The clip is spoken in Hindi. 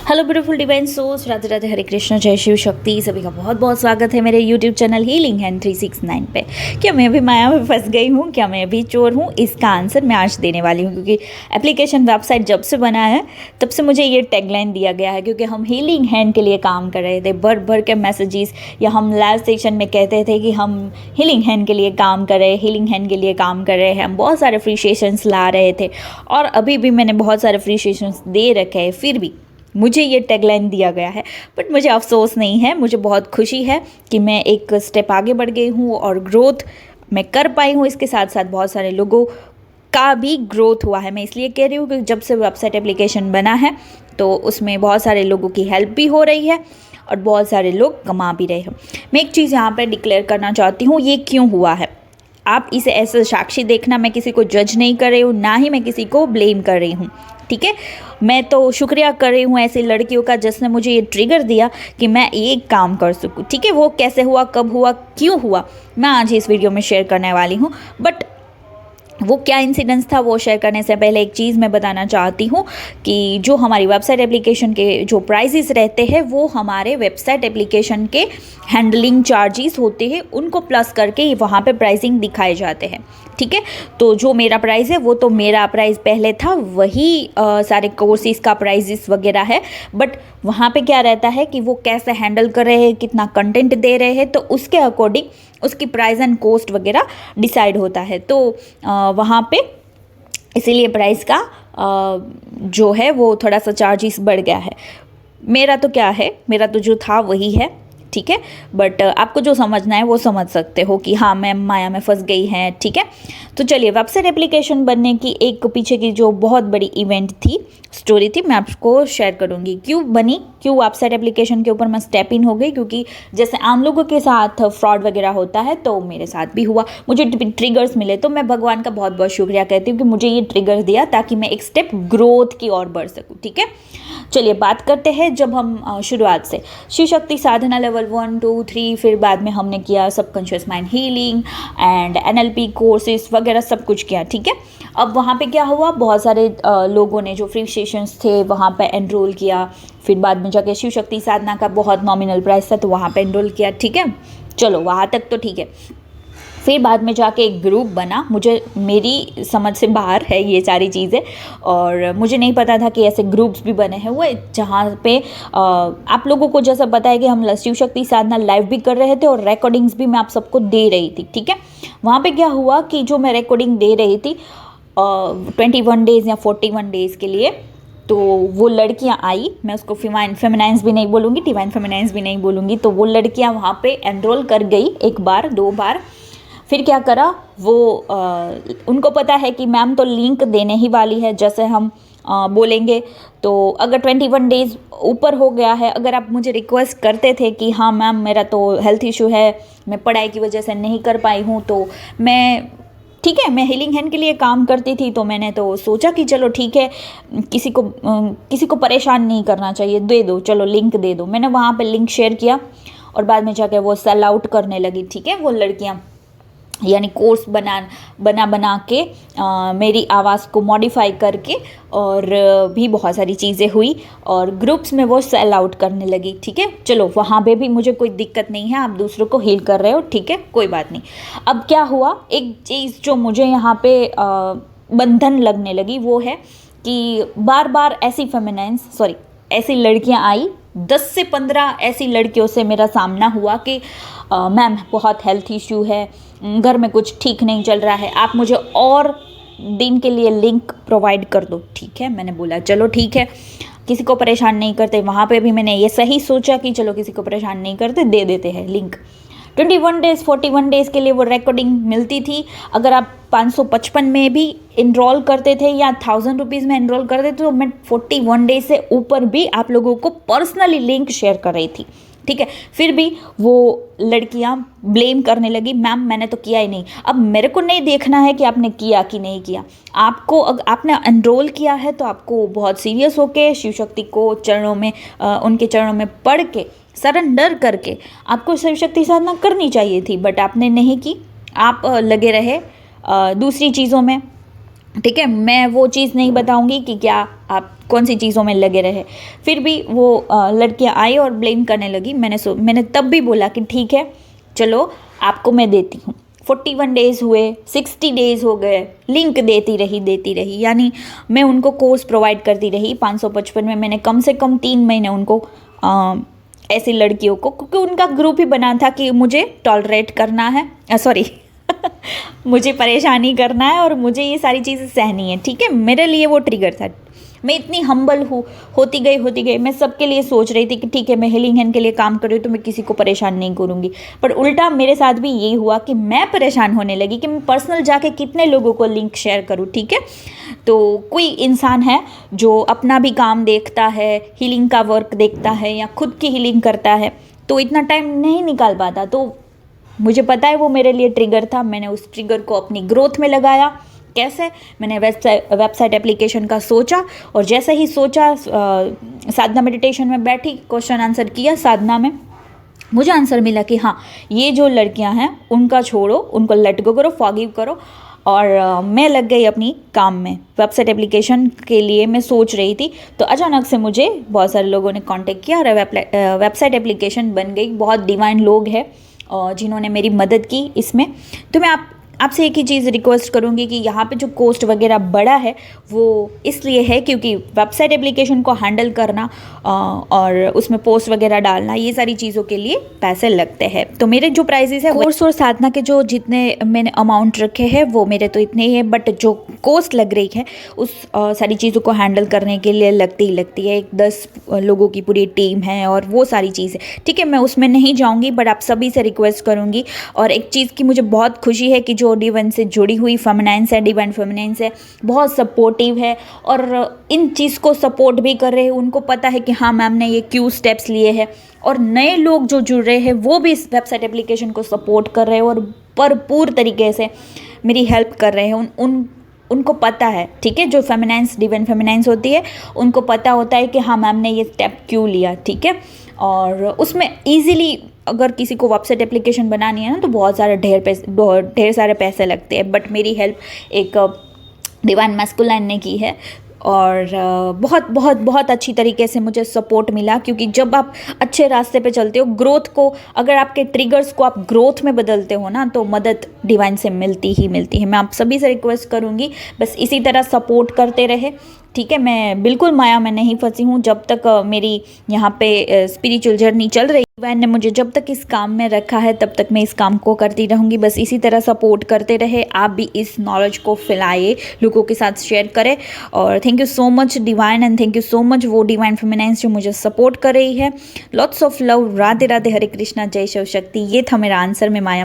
Hello beautiful divine souls, Radhe Radhe, Hare Krishna, जय शिव शक्ति। सभी का बहुत बहुत स्वागत है मेरे यूट्यूब चैनल हीलिंग हैंड 369 पे। क्या मैं भी माया में फंस गई हूँ? क्या मैं भी चोर हूँ? इसका आंसर मैं आज देने वाली हूँ, क्योंकि एप्लीकेशन वेबसाइट जब से बना है तब से मुझे ये टैगलाइन दिया गया है, क्योंकि हम हीलिंग हैंड के लिए काम कर रहे थे। भर भर के मैसेजेस, या हम लाइव सेशन में कहते थे कि हम हीलिंग हैंड के लिए काम कर रहे हैं, हीलिंग हैंड के लिए काम कर रहे हैं। हम बहुत सारे फ्री सेशंस ला रहे थे और अभी भी मैंने बहुत सारे फ्री सेशंस दे रखे हैं, फिर भी मुझे ये टैगलाइन दिया गया है। बट मुझे अफसोस नहीं है, मुझे बहुत खुशी है कि मैं एक स्टेप आगे बढ़ गई हूँ और ग्रोथ मैं कर पाई हूँ। इसके साथ साथ बहुत सारे लोगों का भी ग्रोथ हुआ है। मैं इसलिए कह रही हूँ कि जब से वेबसाइट एप्लीकेशन बना है तो उसमें बहुत सारे लोगों की हेल्प भी हो रही है और बहुत सारे लोग कमा भी रहे हैं। मैं एक चीज़ यहाँ पर डिक्लेयर करना चाहती हूँ, ये क्यों हुआ है। आप इसे ऐसे साक्षी देखना, मैं किसी को जज नहीं कर रही हूँ, ना ही मैं किसी को ब्लेम कर रही हूँ, ठीक है। मैं तो शुक्रिया कर रही हूँ ऐसी लड़कियों का जिसने मुझे ये ट्रिगर दिया कि मैं ये काम कर सकूँ, ठीक है। वो कैसे हुआ, कब हुआ, क्यों हुआ, मैं आज इस वीडियो में शेयर करने वाली हूँ। बट वो क्या इंसिडेंस था, वो शेयर करने से पहले एक चीज़ मैं बताना चाहती हूँ कि जो हमारी वेबसाइट एप्लीकेशन के जो प्राइसेस रहते हैं वो हमारे वेबसाइट एप्लीकेशन के हैंडलिंग चार्जेस होते हैं, उनको प्लस करके वहाँ पे प्राइसिंग दिखाए जाते हैं, ठीक है। तो जो मेरा प्राइस है वो तो मेरा प्राइस पहले था, वही सारे कोर्सेज का प्राइसेस वगैरह है। बट वहाँ पे क्या रहता है कि वो कैसे हैंडल कर रहे हैं, कितना कंटेंट दे रहे हैं, तो उसके अकॉर्डिंग उसकी प्राइस एंड कॉस्ट वगैरह डिसाइड होता है। तो वहाँ पे इसीलिए प्राइस का जो है वो थोड़ा सा चार्जेस बढ़ गया है। मेरा तो क्या है, मेरा तो जो था वही है, ठीक है। बट आपको जो समझना है वो समझ सकते हो कि हाँ मैं माया में फंस गई है, ठीक है। तो चलिए, वेबसाइट एप्लीकेशन बनने की एक पीछे की जो बहुत बड़ी इवेंट थी, स्टोरी थी, मैं आपको शेयर करूँगी। क्यों बनी, क्यों वेबसाइट एप्लीकेशन के ऊपर मैं स्टेप इन हो गई, क्योंकि जैसे आम लोगों के साथ फ्रॉड वगैरह होता है तो मेरे साथ भी हुआ, मुझे ट्रिगर्स मिले। तो मैं भगवान का बहुत बहुत शुक्रिया कहती हूँ कि मुझे ये ट्रिगर दिया ताकि मैं एक स्टेप ग्रोथ की ओर बढ़ सकूँ, ठीक है। चलिए बात करते हैं जब हम शुरुआत से शिव शक्ति साधना लेवल 1, 2, 3, फिर बाद में हमने किया subconscious mind healing and NLP courses वगैरह सब कुछ किया, ठीक है। अब वहाँ पे क्या हुआ, बहुत सारे लोगों ने जो फ्री सेशंस थे वहाँ पे एनरोल किया। फिर बाद में जाके शिव शक्ति साधना का बहुत नॉमिनल प्राइस था तो वहाँ पे एनरोल किया, ठीक है। चलो वहाँ तक तो ठीक है। फिर बाद में जाके एक ग्रुप बना, मुझे मेरी समझ से बाहर है ये सारी चीज़ें, और मुझे नहीं पता था कि ऐसे ग्रुप्स भी बने हैं हुए जहाँ पे आप लोगों को जैसा पता है कि हम शिव शक्ति साधना लाइव भी कर रहे थे और रिकॉर्डिंग्स भी मैं आप सबको दे रही थी, ठीक है। वहाँ पे क्या हुआ कि जो मैं रिकॉर्डिंग दे रही थी 21 डेज़ या 41 डेज़ के लिए, तो वो लड़कियां आई, मैं उसको फेमिनाइंस भी नहीं बोलूँगी, डिवाइन फेमिनाइंस भी नहीं बोलूँगी, तो वो लड़कियां वहाँ पे एनरोल कर गई एक बार, 2 बार। फिर क्या करा वो उनको पता है कि मैम तो लिंक देने ही वाली है, जैसे हम बोलेंगे। तो अगर 21 डेज़ ऊपर हो गया है, अगर आप मुझे रिक्वेस्ट करते थे कि हाँ मैम मेरा तो हेल्थ इशू है, मैं पढ़ाई की वजह से नहीं कर पाई हूँ, तो मैं ठीक है, मैं हीलिंग हैंड के लिए काम करती थी, तो मैंने तो सोचा कि चलो ठीक है, किसी को परेशान नहीं करना चाहिए, दे दो, चलो लिंक दे दो। मैंने वहाँ पे लिंक शेयर किया और बाद में जाके वो सेल आउट करने लगी, ठीक है, वो लड़कियाँ, यानी कोर्स बना के मेरी आवाज़ को मॉडिफाई करके, और भी बहुत सारी चीज़ें हुई और ग्रुप्स में वो सेल आउट करने लगी, ठीक है। चलो वहाँ पे भी मुझे कोई दिक्कत नहीं है, आप दूसरों को हील कर रहे हो, ठीक है, कोई बात नहीं। अब क्या हुआ, एक चीज़ जो मुझे यहाँ पे बंधन लगने लगी वो है कि बार बार ऐसी लड़कियाँ आई, 10 से 15 ऐसी लड़कियों से मेरा सामना हुआ कि मैम बहुत हेल्थ इश्यू है, घर में कुछ ठीक नहीं चल रहा है, आप मुझे और दिन के लिए लिंक प्रोवाइड कर दो, ठीक है। मैंने बोला चलो ठीक है, किसी को परेशान नहीं करते। वहाँ पे भी मैंने ये सही सोचा कि चलो किसी को परेशान नहीं करते, दे देते हैं लिंक। 21 डेज़ 41 डेज़ के लिए वो रिकॉर्डिंग मिलती थी। अगर आप 555 में भी इनरोल करते थे या 1000 रुपीज़ में इनरोल करते थे, तो मैं 41 डेज से ऊपर भी आप लोगों को पर्सनली लिंक शेयर कर रही थी, ठीक है। फिर भी वो लड़कियां ब्लेम करने लगी, मैम मैंने तो किया ही नहीं। अब मेरे को नहीं देखना है कि आपने किया कि नहीं किया, आपको अगर आपने एनरोल किया है तो आपको बहुत सीरियस होके शिव शक्ति को चरणों में उनके चरणों में पढ़ के सरेंडर करके आपको शिव शक्ति साधना करनी चाहिए थी, बट आपने नहीं की। आप लगे रहे दूसरी चीज़ों में, ठीक है, मैं वो चीज़ नहीं बताऊंगी कि क्या आप कौन सी चीज़ों में लगे रहे। फिर भी वो लड़कियां आई और ब्लेम करने लगी। मैंने तब भी बोला कि ठीक है चलो आपको मैं देती हूँ। 41 डेज़ हुए, 60 डेज़ हो गए, लिंक देती रही, यानी मैं उनको कोर्स प्रोवाइड करती रही। 555 में मैंने कम से कम 3 महीने उनको ऐसी लड़कियों को, क्योंकि उनका ग्रुप ही बना था कि मुझे टॉलरेट करना है, सॉरी मुझे परेशानी करना है और मुझे ये सारी चीज़ें सहनी है। ठीक है, मेरे लिए वो ट्रिगर था। मैं इतनी हम्बल होती गई। मैं सबके लिए सोच रही थी कि ठीक है मैं हीलिंग हैंड के लिए काम कर रही हूँ तो मैं किसी को परेशान नहीं करूँगी। पर उल्टा मेरे साथ भी यही हुआ कि मैं परेशान होने लगी कि मैं पर्सनल जाके कितने लोगों को लिंक शेयर करूँ। ठीक है, तो कोई इंसान है जो अपना भी काम देखता है, हीलिंग का वर्क देखता है या खुद की हीलिंग करता है, तो इतना टाइम नहीं निकाल पाता। तो मुझे पता है वो मेरे लिए ट्रिगर था। मैंने उस ट्रिगर को अपनी ग्रोथ में लगाया। कैसे? मैंने वेबसाइट एप्लीकेशन का सोचा, और जैसे ही सोचा साधना मेडिटेशन में बैठी, क्वेश्चन आंसर किया साधना में, मुझे आंसर मिला कि हाँ ये जो लड़कियां हैं उनका छोड़ो, उनको लेट गो करो, फॉरगिव करो। और मैं लग गई अपनी काम में। वेबसाइट एप्लीकेशन के लिए मैं सोच रही थी, तो अचानक से मुझे बहुत सारे लोगों ने कांटेक्ट किया और वेबसाइट एप्लीकेशन बन गई। बहुत डिवाइन लोग हैं जिन्होंने मेरी मदद की इसमें। तो मैं आपसे एक ही चीज़ रिक्वेस्ट करूँगी कि यहाँ पे जो कॉस्ट वगैरह बड़ा है वो इसलिए है क्योंकि वेबसाइट एप्लीकेशन को हैंडल करना और उसमें पोस्ट वगैरह डालना, ये सारी चीज़ों के लिए पैसे लगते हैं। तो मेरे जो प्राइजेस है कोर्स और साधना के जो जितने मैंने अमाउंट रखे हैं वो मेरे तो इतने ही है, बट जो कॉस्ट लग रही है उस सारी चीज़ों को हैंडल करने के लिए लगती है। एक 10 लोगों की पूरी टीम है और वो सारी चीज़ें। ठीक है, मैं उसमें नहीं जाऊँगी, बट आप सभी से रिक्वेस्ट करूँगी। और एक चीज़ की मुझे बहुत खुशी है कि जो डिवाइन से जुड़ी हुई फेमिनाइंस है, डिवाइन फेमिनाइंस है, बहुत सपोर्टिव है और इन चीज़ को सपोर्ट भी कर रहे हैं। उनको पता है कि हाँ मैम ने ये क्यों स्टेप्स लिए हैं, और नए लोग जो जुड़ रहे हैं वो भी इस वेबसाइट एप्लीकेशन को सपोर्ट कर रहे हैं और भरपूर तरीके से मेरी हेल्प कर रहे हैं। उनको पता है, ठीक है, जो फेमिनाइंस, डिवाइन फेमिनाइंस होती है, उनको पता होता है कि हाँ मैम ने ये स्टेप क्यों लिया। ठीक है, और उसमें ईजिली अगर किसी को वेबसाइट एप्लीकेशन बनानी है ना तो बहुत सारे ढेर सारे पैसे लगते हैं, बट मेरी हेल्प एक डिवाइन मैस्कुलाइन ने की है और बहुत बहुत बहुत अच्छी तरीके से मुझे सपोर्ट मिला। क्योंकि जब आप अच्छे रास्ते पे चलते हो, ग्रोथ को, अगर आपके ट्रिगर्स को आप ग्रोथ में बदलते हो ना, तो मदद डिवाइन से मिलती ही मिलती है। मैं आप सभी से रिक्वेस्ट करूँगी बस इसी तरह सपोर्ट करते रहे। ठीक है, मैं बिल्कुल माया में नहीं फंसी हूँ। जब तक मेरी यहाँ पे स्पिरिचुअल जर्नी चल रही, डिवाइन ने मुझे जब तक इस काम में रखा है तब तक मैं इस काम को करती रहूँगी। बस इसी तरह सपोर्ट करते रहे, आप भी इस नॉलेज को फैलाए, लोगों के साथ शेयर करें। और thank you so much divine, and thank you so much वो डिवाइन फेमिनाइंस जो मुझे सपोर्ट कर रही है। Lots of love. Radhe Radhe, Hare Krishna, जय शिव शक्ति। ये था मेरा आंसर। मैं माया